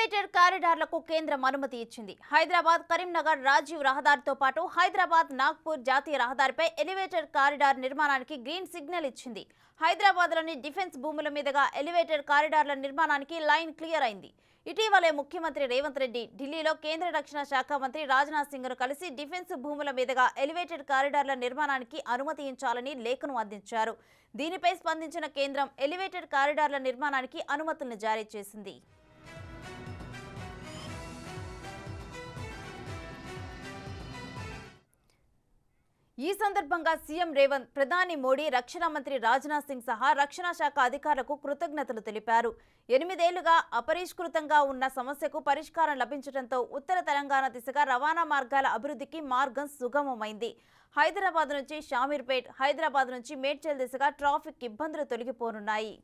Elevated కారిడార్లకు కేంద్రం అనుమతి ఇచ్చింది. హైదరాబాద్ కరీంనగర్ రాజీవ్ రహదారితో పాటు హైదరాబాద్ నాగ్పూర్ జాతీయ రహదారిపై ఎలివేటెడ్ కారిడార్ నిర్మాణానికి గ్రీన్ సిగ్నల్ ఇచ్చింది. హైదరాబాద్లోని డిఫెన్స్ భూముల మీదుగా ఎలివేటెడ్ కారిడార్ల నిర్మాణానికి లైన్ క్లియర్ అయింది. ఇటీవలే ముఖ్యమంత్రి రేవంత్ రెడ్డి ఢిల్లీలో కేంద్ర రక్షణ శాఖ మంత్రి రాజ్నాథ్ సింగ్ను కలిసి డిఫెన్స్ భూముల మీదుగా ఎలివేటెడ్ కారిడార్ల నిర్మాణానికి అనుమతించాలని లేఖను అందించారు. దీనిపై స్పందించిన కేంద్రం ఎలివేటెడ్ కారిడార్ల నిర్మాణానికి అనుమతులను జారీ చేసింది. ఈ సందర్భంగా సీఎం రేవంత్, ప్రధాని మోడీ, రక్షణ మంత్రి రాజ్నాథ్ సింగ్ సహా రక్షణ శాఖ అధికారులకు కృతజ్ఞతలు తెలిపారు. 8 ఏళ్లుగా అపరిష్కృతంగా ఉన్న సమస్యకు పరిష్కారం లభించడంతో ఉత్తర తెలంగాణ దిశగా రవాణా మార్గాల అభివృద్ధికి మార్గం సుగమమైంది. హైదరాబాద్ నుంచి షామీర్పేట్, హైదరాబాద్ నుంచి మేడ్చల్ దిశగా ట్రాఫిక్ ఇబ్బందులు తొలగిపోనున్నాయి.